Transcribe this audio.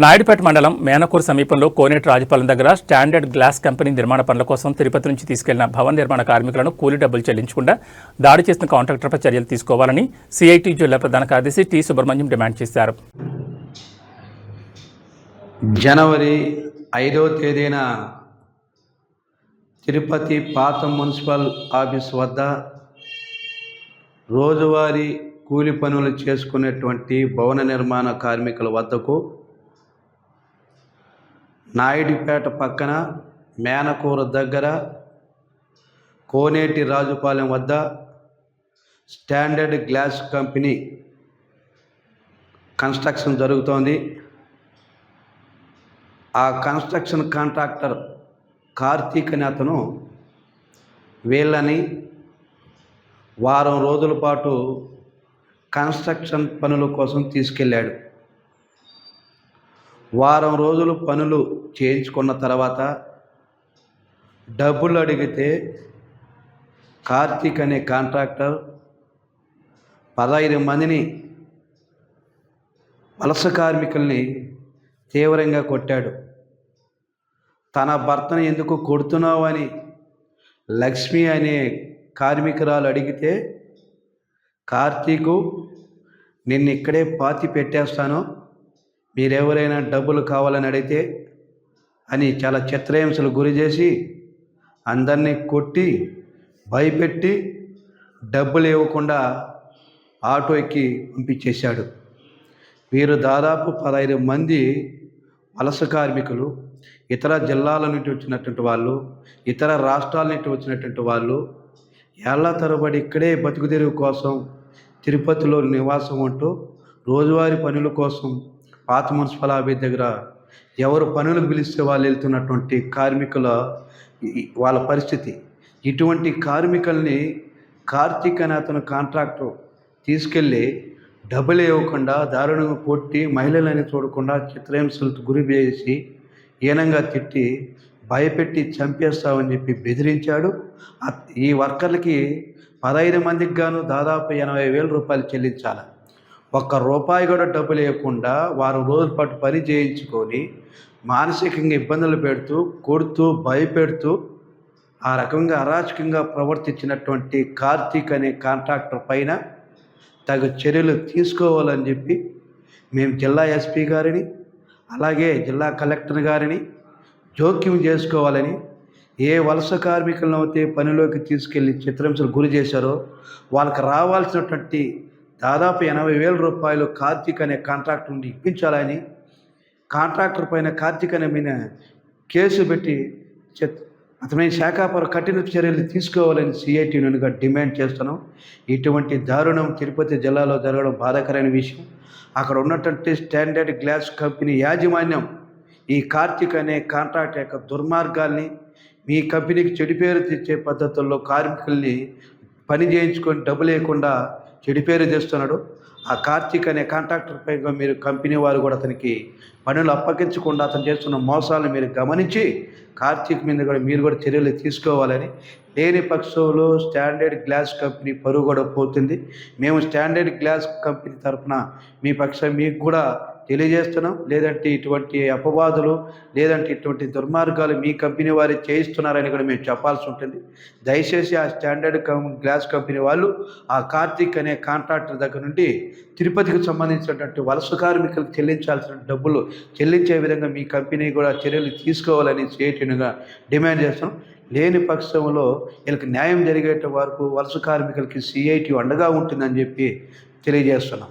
నాయుడుపేట మండలం మేనకూరు సమీపంలో కోనేటి రాజపాలెం దగ్గర స్టాండర్డ్ గ్లాస్ కంపెనీ నిర్మాణ పనుల కోసం తిరుపతి నుంచి తీసుకెళ్లిన భవన నిర్మాణ కార్మికులను కూలీ డబ్బులు చెల్లించకుండా దాడి చేసిన కాంట్రాక్టర్పై చర్యలు తీసుకోవాలని సిఐటి జిల్లా ప్రధాన కార్యదర్శి టి సుబ్రహ్మణ్యం డిమాండ్ చేశారు. జనవరి 5వ తేదీన తిరుపతి పాత మున్సిపల్ ఆఫీస్ వద్ద రోజువారీ కూలి పనులు చేసుకునేటువంటి భవన నిర్మాణ కార్మికుల వద్దకు నాయుడుపేట పక్కన మేనకూరు దగ్గర కోనేటి రాజుపాలెం వద్ద స్టాండర్డ్ గ్లాస్ కంపెనీ కన్స్ట్రక్షన్ జరుగుతోంది. ఆ కన్స్ట్రక్షన్ కాంట్రాక్టర్ కార్తీక్ అనే అతను వీళ్ళని వారం రోజుల పాటు కన్స్ట్రక్షన్ పనుల కోసం తీసుకెళ్ళాడు. వారం రోజులు పనులు చేయించుకున్న తర్వాత డబ్బులు అడిగితే కార్తీక్ అనే కాంట్రాక్టర్ 15 మందిని వలస కార్మికుల్ని తీవ్రంగా కొట్టాడు. తన భర్తను ఎందుకు కొడుతున్నావు అని లక్ష్మి అనే కార్మికురాలు అడిగితే కార్తీకు నిన్ను ఇక్కడే పాతి పెట్టేస్తాను, మీరెవరైనా డబ్బులు కావాలని అడిగితే అని చాలా చిత్రహింసలు గురి చేసి అందరినీ కొట్టి భయపెట్టి డబ్బులు ఇవ్వకుండా ఆటో ఎక్కి పంపించేశాడు. వీరు దాదాపు 15 మంది వలస కార్మికులు, ఇతర జిల్లాల నుండి వచ్చినటువంటి వాళ్ళు, ఇతర రాష్ట్రాల నుండి వచ్చినటువంటి వాళ్ళు ఏళ్ల తరబడి ఇక్కడే బతుకుదెరువు కోసం తిరుపతిలో నివాసం ఉంటూ రోజువారీ పనుల కోసం పాత మున్సిపల్ ఆఫీస్ దగ్గర ఎవరు పనులకు పిలిస్తే వాళ్ళు వెళ్తున్నటువంటి కార్మికుల వాళ్ళ పరిస్థితి. ఇటువంటి కార్మికుల్ని కార్తీక్ అనే అతను కాంట్రాక్టర్ తీసుకెళ్ళి డబ్బులు ఇవ్వకుండా దారుణంగా కొట్టి మహిళలని చూడకుండా చిత్రహింసలకు గురి చేసి హీనంగా తిట్టి భయపెట్టి చంపేస్తామని చెప్పి బెదిరించాడు. ఈ వర్కర్లకి 15 మందికి గాను దాదాపు 80,000 రూపాయలు చెల్లించాలి. ఒక్క రూపాయి కూడా డబ్బులు ఇవ్వకుండా వారం రోజుల పాటు పని చేయించుకొని మానసికంగా ఇబ్బందులు పెడుతూ కొడుతూ భయపెడుతూ ఆ రకంగా అరాచకంగా ప్రవర్తించినటువంటి కార్తీక్ అనే కాంట్రాక్టర్ పైన తగు చర్యలు తీసుకోవాలని చెప్పి మేము జిల్లా ఎస్పీ గారిని అలాగే జిల్లా కలెక్టర్ గారిని జోక్యం చేసుకోవాలని, ఏ వలస కార్మికులను అయితే పనిలోకి తీసుకెళ్ళి చిత్రహింసలు గురి చేశారో వాళ్ళకి రావాల్సినటువంటి దాదాపు 80,000 రూపాయలు కార్తీక్ అనే కాంట్రాక్టర్ నుండి ఇప్పించాలని, కాంట్రాక్టర్ పైన కార్తీక్ అనే మీద కేసు పెట్టి అతని శాఖాపర కఠిన చర్యలు తీసుకోవాలని సిఐటి యూనియన్గా డిమాండ్ చేస్తున్నాం. ఇటువంటి దారుణం తిరుపతి జిల్లాలో జరగడం బాధాకరమైన విషయం. అక్కడ ఉన్నటువంటి స్టాండర్డ్ గ్లాస్ కంపెనీ యాజమాన్యం ఈ కార్తీక్ అనే కాంట్రాక్ట్ యొక్క దుర్మార్గాల్ని, మీ కంపెనీకి చెడు పేరు తెచ్చే పద్ధతుల్లో కార్మికుల్ని పని చేయించుకొని డబ్బులు లేకుండా చెడు పేరు తెస్తున్నాడు. ఆ కార్తీక్ అనే కాంట్రాక్టర్ పైగా మీరు కంపెనీ వారు కూడా అతనికి పనులు అప్పగించకుండా అతను చేస్తున్న మోసాలను మీరు గమనించి కార్తీక్ మీద కూడా మీరు కూడా చర్యలు తీసుకోవాలని, లేని పక్షంలో స్టాండర్డ్ గ్లాస్ కంపెనీ పరువు కూడా పోతుంది. మేము స్టాండర్డ్ గ్లాస్ కంపెనీ తరఫున మీ పక్షం మీకు కూడా తెలియజేస్తున్నాం. లేదంటే ఇటువంటి అపవాదులు లేదంటే ఇటువంటి దుర్మార్గాలు మీ కంపెనీ వారు చేయిస్తున్నారని కూడా మేము చెప్పాల్సి ఉంటుంది. దయచేసి ఆ స్టాండర్డ్ గ్లాస్ కంపెనీ వాళ్ళు ఆ కార్తీక్ అనే కాంట్రాక్టర్ దగ్గర నుండి తిరుపతికి సంబంధించినటువంటి వలస కార్మికులకు చెల్లించాల్సిన డబ్బులు చెల్లించే విధంగా మీ కంపెనీ కూడా చర్యలు తీసుకోవాలని సిఐటిగా డిమాండ్ చేస్తున్నాం. లేని పక్షంలో వీళ్ళకి న్యాయం జరిగేట వరకు వలస కార్మికులకి సిఐటి అండగా ఉంటుందని చెప్పి తెలియజేస్తున్నాం.